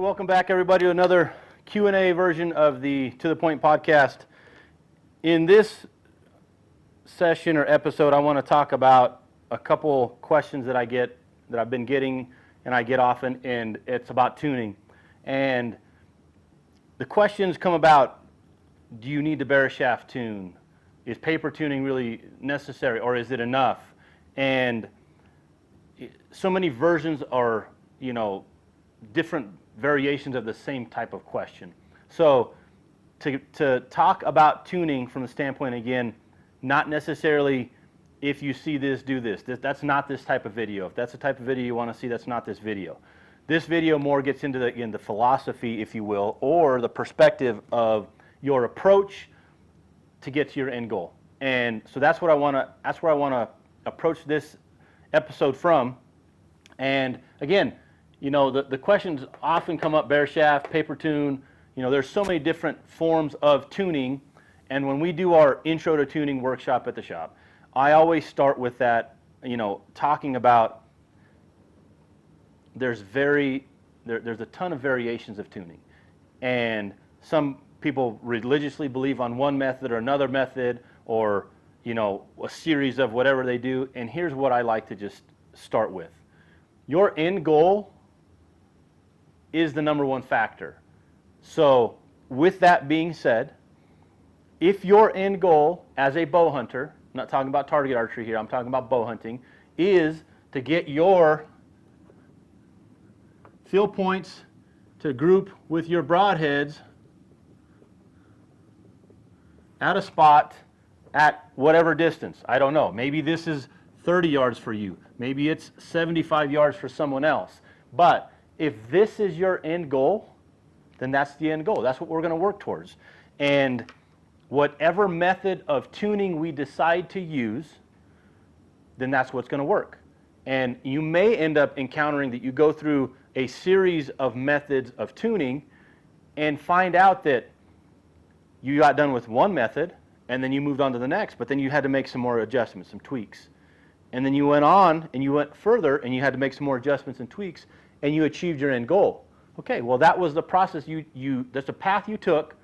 Well, welcome back, everybody, to another Q&A version of the To The Point podcast. In this session or episode, I want to talk about a couple questions that I've been getting, and I get often, and it's about tuning. And the questions come about: do you need to barrel shaft tune? Is paper tuning really necessary, or is it enough? And so many versions are, different variations of the same type of question. So to talk about tuning from the standpoint, again, not necessarily if you see this, do this. That's not this type of video. If that's the type of video you want to see, that's not this video. This video more gets into the philosophy, if you will, or the perspective of your approach to get to your end goal. And so that's where I want to approach this episode from. And again, the questions often come up: bare shaft, paper tune. There's so many different forms of tuning. And when we do our intro to tuning workshop at the shop, I always start with that, talking about there's a ton of variations of tuning. And some people religiously believe on one method or another method, or, a series of whatever they do. And here's what I like to just start with. Your end goal is the number one factor. So with that being said, if your end goal as a bow hunter, I'm not talking about target archery here, I'm talking about bow hunting, is to get your field points to group with your broadheads at a spot at whatever distance. I don't know. Maybe this is 30 yards for you. Maybe it's 75 yards for someone else. But if this is your end goal, then that's the end goal. That's what we're going to work towards. And whatever method of tuning we decide to use, then that's what's going to work. And you may end up encountering that you go through a series of methods of tuning and find out that you got done with one method and then you moved on to the next, but then you had to make some more adjustments, some tweaks. And then you went on and you went further and you had to make some more adjustments and tweaks, and you achieved your end goal. Okay, well, that was the process. That's the path you took,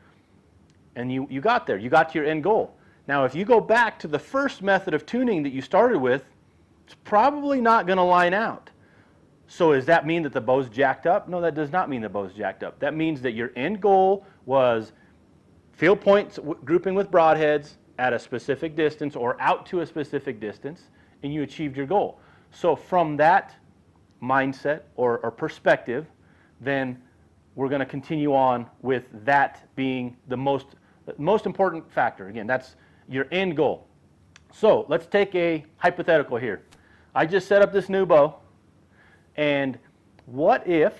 and you got there. You got to your end goal. Now, if you go back to the first method of tuning that you started with, it's probably not going to line out. So does that mean that the bow's jacked up? No, that does not mean the bow's jacked up. That means that your end goal was field points grouping with broadheads at a specific distance or out to a specific distance, and you achieved your goal. So from that mindset or perspective, then we're going to continue on with that being the most important factor. Again, that's your end goal. So let's take a hypothetical here. I just set up this new bow, and what if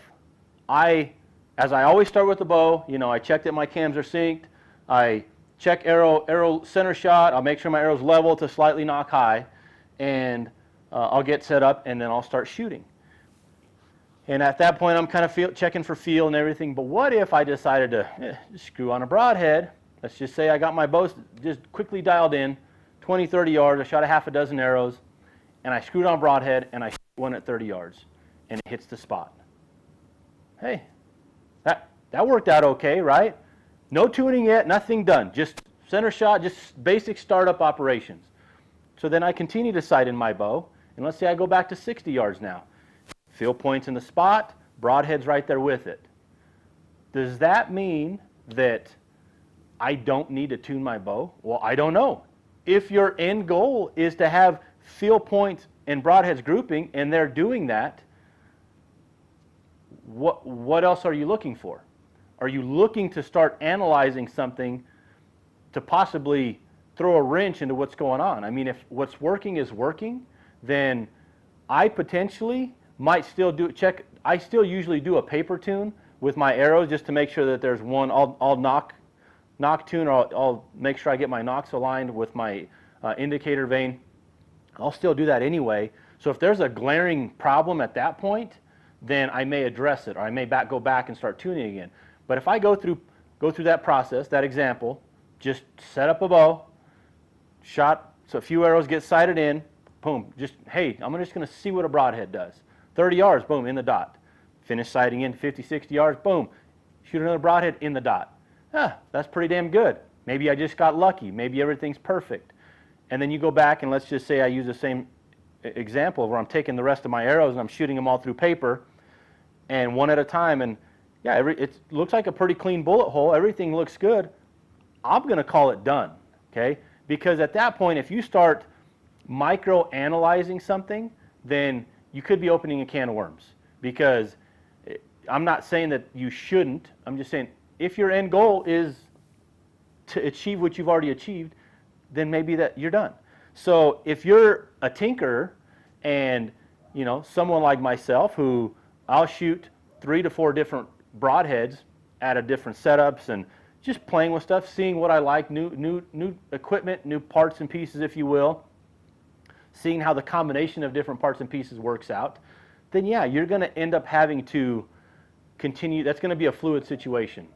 as I always start with the bow, I check that my cams are synced, I check arrow center shot, I'll make sure my arrow's level to slightly knock high, and I'll get set up, and then I'll start shooting. And at that point, I'm kind of checking for feel and everything. But what if I decided to just screw on a broadhead? Let's just say I got my bow just quickly dialed in, 20, 30 yards. I shot a half a dozen arrows, and I screwed on broadhead, and I shot one at 30 yards, and it hits the spot. Hey, that worked out okay, right? No tuning yet, nothing done. Just center shot, just basic startup operations. So then I continue to sight in my bow, and let's say I go back to 60 yards now. Field points in the spot, broadhead's right there with it. Does that mean that I don't need to tune my bow? Well, I don't know. If your end goal is to have field points and broadheads grouping, and they're doing that, what else are you looking for? Are you looking to start analyzing something to possibly throw a wrench into what's going on? I mean, if what's working is working, then I potentially might still I still usually do a paper tune with my arrows just to make sure that there's one. I'll knock tune, or I'll make sure I get my nocks aligned with my indicator vane. I'll still do that anyway. So if there's a glaring problem at that point, then I may address it, or I may go back and start tuning again. But if I go through that process, that example, just set up a bow, shot so a few arrows get sighted in, boom, hey, I'm just going to see what a broadhead does. 30 yards, boom, in the dot. finish sighting in 50, 60 yards, boom, shoot another broadhead in the dot. That's pretty damn good. Maybe I just got lucky. Maybe everything's perfect. And then you go back and let's just say I use the same example where I'm taking the rest of my arrows and I'm shooting them all through paper and one at a time, and yeah, it looks like a pretty clean bullet hole. Everything looks good. I'm going to call it done, okay? Because at that point, if you start micro-analyzing something, then you could be opening a can of worms. Because I'm not saying that you shouldn't. I'm just saying if your end goal is to achieve what you've already achieved, then maybe that you're done. So if you're a tinkerer and someone like myself who I'll shoot 3 to 4 different broadheads out of different setups and just playing with stuff, seeing what I like, new equipment, new parts and pieces, if you will, seeing how the combination of different parts and pieces works out, then yeah, you're going to end up having to continue. That's going to be a fluid situation.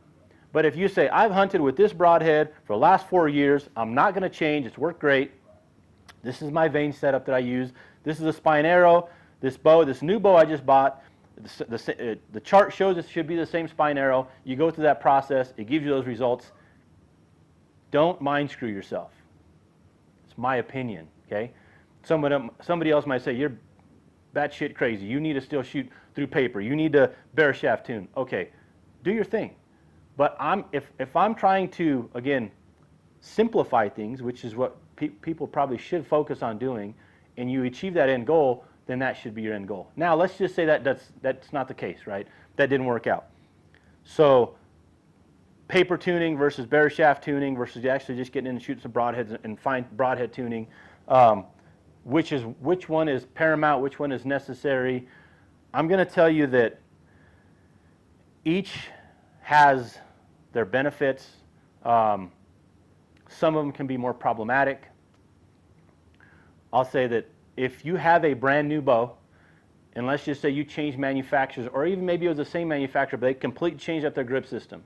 But if you say, I've hunted with this broadhead for the last 4 years, I'm not going to change, it's worked great, this is my vane setup that I use, this is a spine arrow, this bow, this new bow I just bought, the chart shows it should be the same spine arrow. You go through that process. It gives you those results. Don't mind screw yourself. It's my opinion, okay? Somebody else might say, you're batshit crazy. You need to still shoot through paper. You need to bare shaft tune. Okay, do your thing. But if I'm trying to, again, simplify things, which is what people probably should focus on doing, and you achieve that end goal, then that should be your end goal. Now, let's just say that's not the case, right? That didn't work out. So paper tuning versus bare shaft tuning versus actually just getting in and shooting some broadheads and fine broadhead tuning, which one is paramount, which one is necessary. I'm going to tell you that each has their benefits. Some of them can be more problematic. I'll say that if you have a brand new bow, and let's just say you change manufacturers, or even maybe it was the same manufacturer, but they completely changed up their grip system,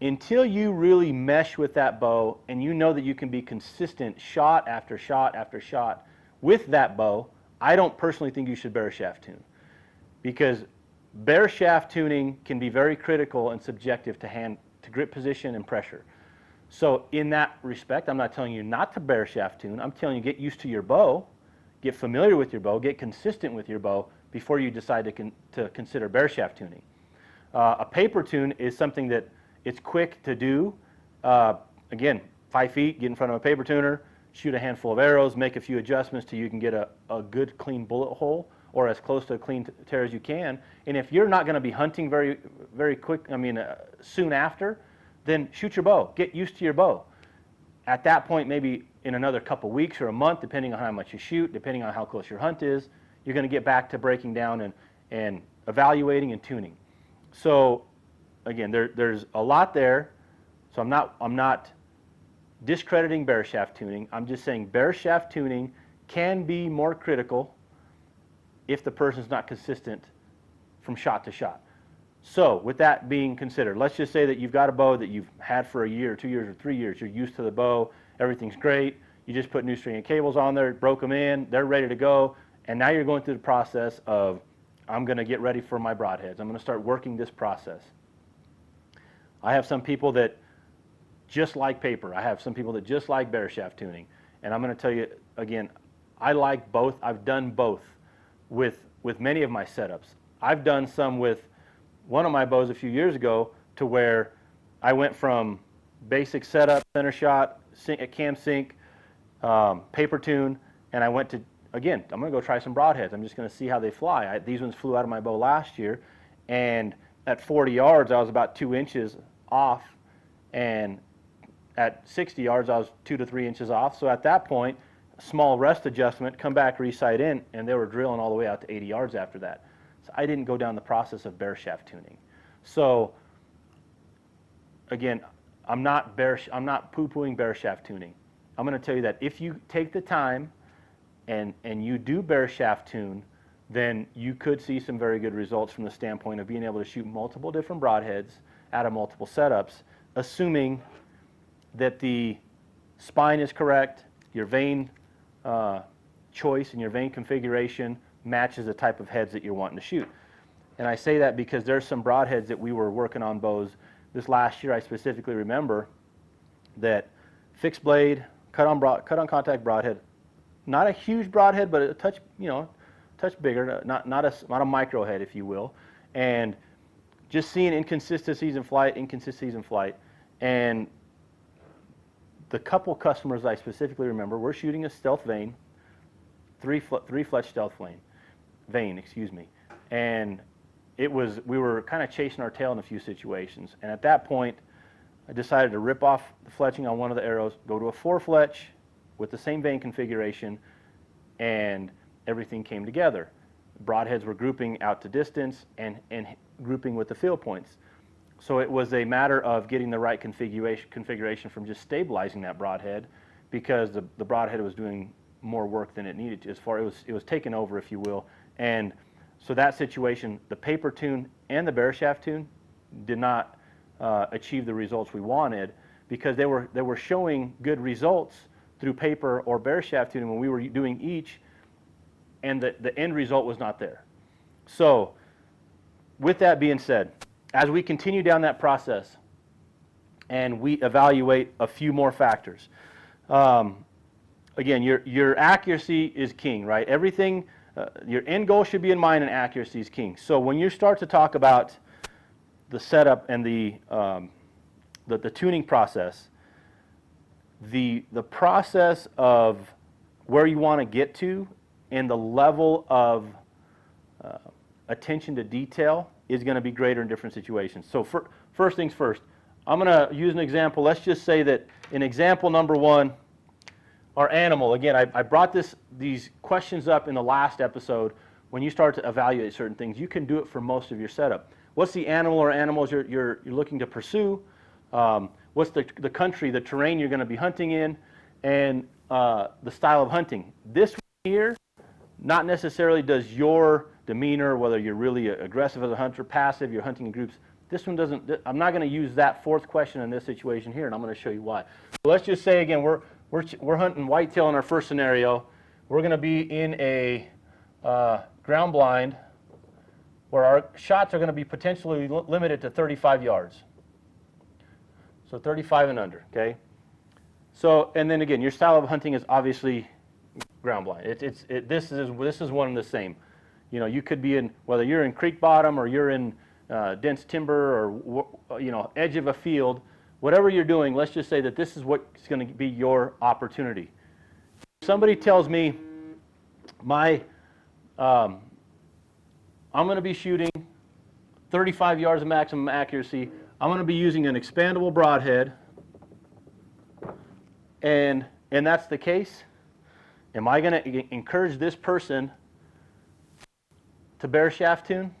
until you really mesh with that bow and you know that you can be consistent shot after shot after shot with that bow, I don't personally think you should bare shaft tune. Because bare shaft tuning can be very critical and subjective to grip position and pressure. So in that respect, I'm not telling you not to bare shaft tune. I'm telling you get used to your bow, get familiar with your bow, get consistent with your bow before you decide to consider bare shaft tuning. A paper tune is something that it's quick to do. Again, 5 feet, get in front of a paper tuner, shoot a handful of arrows, make a few adjustments till you can get a good clean bullet hole or as close to a clean tear as you can. And if you're not going to be hunting very, very quick, soon after, then shoot your bow. Get used to your bow. At that point, maybe in another couple weeks or a month, depending on how much you shoot, depending on how close your hunt is, you're going to get back to breaking down and evaluating and tuning. So again, there's a lot there. So I'm not discrediting bare shaft tuning. I'm just saying bare shaft tuning can be more critical if the person's not consistent from shot to shot. So with that being considered, let's just say that you've got a bow that you've had for a year, 2 years, or 3 years. You're used to the bow. Everything's great. You just put new string and cables on there, broke them in, they're ready to go, and now you're going through the process of, I'm going to get ready for my broadheads. I'm going to start working this process. I have some people that just like paper. I have some people that just like bare shaft tuning. And I'm going to tell you, again, I like both. I've done both with many of my setups. I've done some with one of my bows a few years ago to where I went from basic setup, center shot, cam sync, paper tune, and I went to, again, I'm going to go try some broadheads. I'm just going to see how they fly. These ones flew out of my bow last year, and at 40 yards, I was about 2 inches off, and at 60 yards, I was 2 to 3 inches off. So at that point, small rest adjustment, come back, re-sight in, and they were drilling all the way out to 80 yards after that. So I didn't go down the process of bare shaft tuning. So again, I'm not poo-pooing bare shaft tuning. I'm going to tell you that if you take the time and you do bare shaft tune, then you could see some very good results from the standpoint of being able to shoot multiple different broadheads out of multiple setups, assuming that the spine is correct, your vane choice and your vane configuration matches the type of heads that you're wanting to shoot. And I say that because there's some broadheads that we were working on bows this last year. I specifically remember that fixed blade, cut on contact broadhead, not a huge broadhead, but a touch, touch bigger, not a micro head, if you will, and just seeing inconsistencies in flight, and the couple customers I specifically remember were shooting a stealth vane, three fletch stealth vane, and we were kind of chasing our tail in a few situations, and at that point, I decided to rip off the fletching on one of the arrows, go to a 4 fletch with the same vane configuration, and everything came together. Broadheads were grouping out to distance and grouping with the field points. So it was a matter of getting the right configuration from just stabilizing that broadhead, because the broadhead was doing more work than it needed to. It was taken over, if you will. And so that situation, the paper tune and the bare shaft tune did not achieve the results we wanted, because they were showing good results through paper or bare shaft tuning when we were doing each, and the end result was not there. So with that being said, as we continue down that process and we evaluate a few more factors, again, your accuracy is king, right? Everything, your end goal should be in mind, and accuracy is king. So when you start to talk about the setup and the tuning process, the process of where you want to get to and the level of attention to detail is going to be greater in different situations. So first things first, I'm going to use an example. Let's just say that in example number 1, our animal, again, I brought these questions up in the last episode. When you start to evaluate certain things, you can do it for most of your setup. What's the animal or animals you're looking to pursue? What's the country, the terrain you're going to be hunting in, and the style of hunting. This one here, not necessarily does your demeanor, whether you're really aggressive as a hunter, passive, you're hunting in groups. This one doesn't. I'm not going to use that 4th question in this situation here, and I'm going to show you why. So let's just say again, we're hunting whitetail in our first scenario. We're going to be in a ground blind where our shots are going to be potentially limited to 35 yards. So 35 and under, okay? So, and then again, your style of hunting is obviously ground blind. This is one and the same. You could be in, whether you're in creek bottom or you're in dense timber or edge of a field, whatever you're doing, let's just say that this is what's going to be your opportunity. If somebody tells me I'm going to be shooting 35 yards of maximum accuracy, I'm going to be using an expandable broadhead, and that's the case, am I going to encourage this person to bare shaft tune?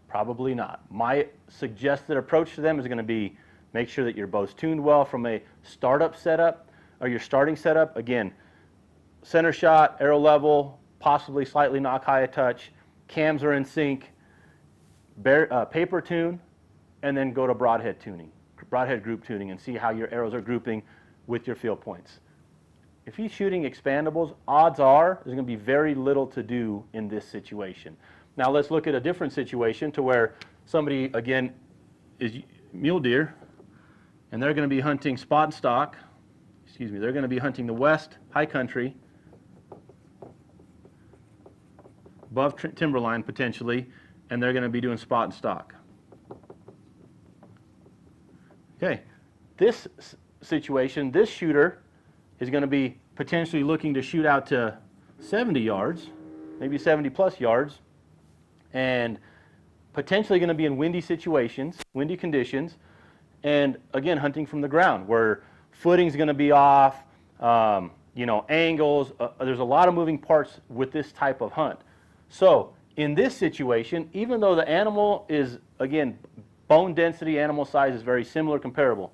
Probably not. My suggested approach to them is going to be make sure that your bow's tuned well from a startup setup or your starting setup. Again, center shot, arrow level, possibly slightly knock high a touch, cams are in sync, paper tune, and then go to broadhead tuning, broadhead group tuning, and see how your arrows are grouping with your field points. If he's shooting expandables, odds are there's going to be very little to do in this situation. Now let's look at a different situation to where somebody, again, is mule deer, and they're going to be hunting spot and stock. They're going to be hunting the west high country, above timberline potentially, and they're going to be doing spot and stock. Okay, this situation, this shooter is going to be potentially looking to shoot out to 70 yards, maybe 70 plus yards, and potentially going to be in windy situations, windy conditions, and again, hunting from the ground where footing's going to be off, angles. There's a lot of moving parts with this type of hunt. So in this situation, even though the animal is, again, bone density, animal size is very similar, comparable,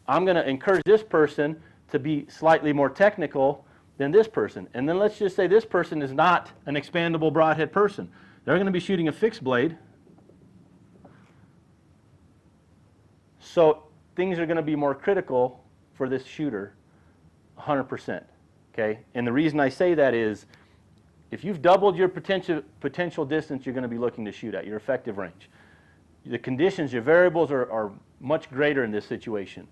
I'm going to encourage this person to be slightly more technical than this person. And then let's just say this person is not an expandable broadhead person. They're going to be shooting a fixed blade. So things are going to be more critical for this shooter, 100%. Okay? And the reason I say that is if you've doubled your potential distance you're going to be looking to shoot at, your effective range. The conditions, your variables are much greater in this situation.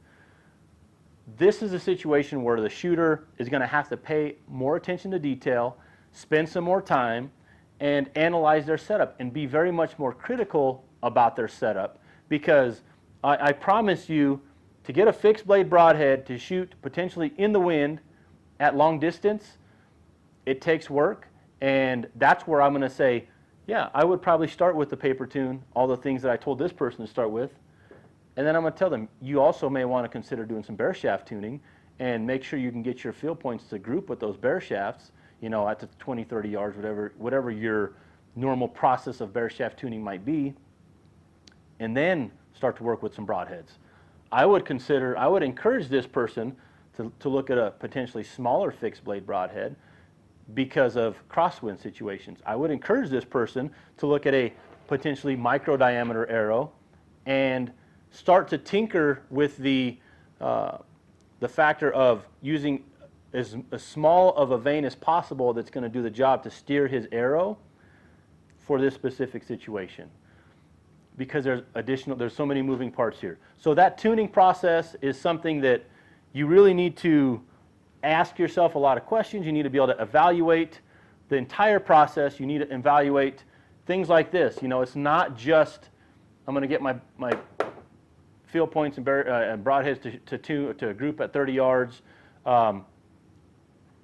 This is a situation where the shooter is going to have to pay more attention to detail, spend some more time, and analyze their setup and be very much more critical about their setup, because I promise you, to get a fixed blade broadhead to shoot potentially in the wind at long distance, it takes work, and that's where I'm going to say, yeah, I would probably start with the paper tune, all the things that I told this person to start with, and then I'm going to tell them, you also may want to consider doing some bear shaft tuning and make sure you can get your field points to group with those bear shafts, you know, at the 20, 30 yards, whatever your normal process of bear shaft tuning might be, and then start to work with some broadheads. I would encourage this person to look at a potentially smaller fixed blade broadhead because of crosswind situations. I would encourage this person to look at a potentially micro diameter arrow and start to tinker with the factor of using as small of a vane as possible that's going to do the job to steer his arrow for this specific situation, because there's so many moving parts here. So that tuning process is something that you really need to ask yourself a lot of questions. You need to be able to evaluate the entire process. You need to evaluate things like this. You know, it's not just, I'm going to get my field points and broadheads to group at 30 yards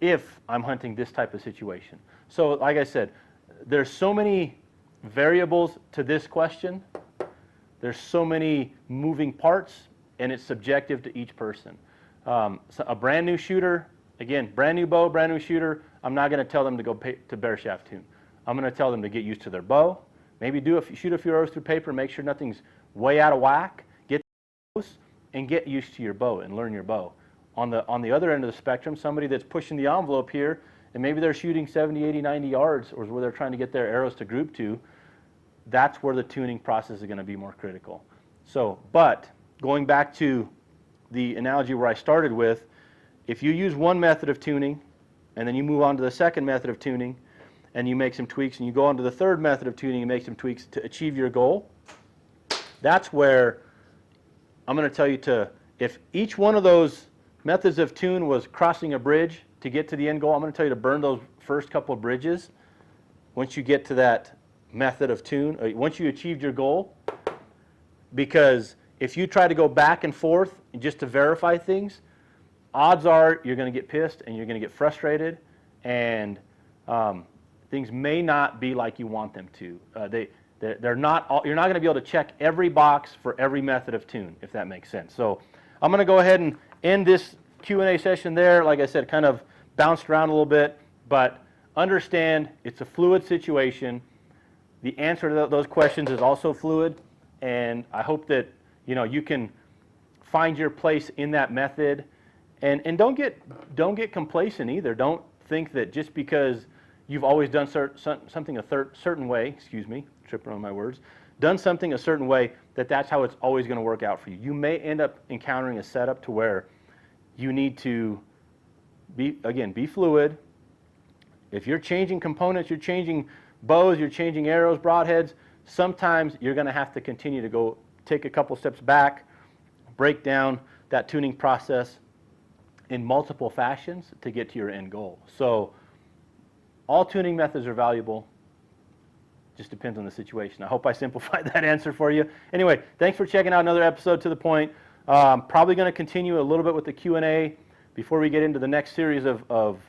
if I'm hunting this type of situation. So like I said, there's so many variables to this question. There's so many moving parts, and it's subjective to each person. So a brand new shooter, again, brand new bow, brand new shooter, I'm not going to tell them to go to bear shaft tune. I'm going to tell them to get used to their bow, maybe shoot a few arrows through paper, make sure nothing's way out of whack, get close, and get used to your bow and learn your bow. On the other end of the spectrum, somebody that's pushing the envelope here, and maybe they're shooting 70, 80, 90 yards, or where they're trying to get their arrows to group to, that's where the tuning process is going to be more critical. So, but going back to the analogy where I started with, if you use one method of tuning, and then you move on to the second method of tuning, and you make some tweaks, and you go on to the third method of tuning and make some tweaks to achieve your goal, that's where I'm going to tell you if each one of those methods of tune was crossing a bridge to get to the end goal, I'm going to tell you to burn those first couple of bridges once you get to that method of tune, once you achieved your goal, because if you try to go back and forth just to verify things, odds are you're going to get pissed and you're going to get frustrated, and things may not be like you want them to. You're not going to be able to check every box for every method of tune, if that makes sense. So I'm going to go ahead and end this Q&A session there. Like I said, kind of bounced around a little bit, but understand it's a fluid situation. The answer to those questions is also fluid, and I hope that you can find your place in that method, and don't get complacent either. Don't think that just because you've always done something a certain way, tripping on my words, done something a certain way, that's how it's always going to work out for you. You may end up encountering a setup to where you need to be fluid. If you're changing components, you're changing bows, you're changing arrows, broadheads, sometimes you're going to have to continue to go take a couple steps back, break down that tuning process in multiple fashions to get to your end goal. So all tuning methods are valuable. Just depends on the situation. I hope I simplified that answer for you. Anyway, thanks for checking out another episode To The Point. Probably going to continue a little bit with the Q&A before we get into the next series of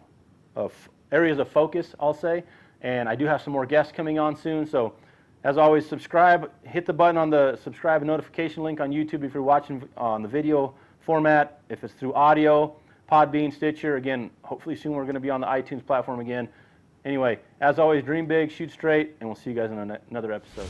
areas of focus, I'll say. And I do have some more guests coming on soon. So as always, subscribe. Hit the button on the subscribe and notification link on YouTube if you're watching on the video format. If it's through audio, Podbean, Stitcher. Again, hopefully soon we're going to be on the iTunes platform again. Anyway, as always, dream big, shoot straight, and we'll see you guys in another episode.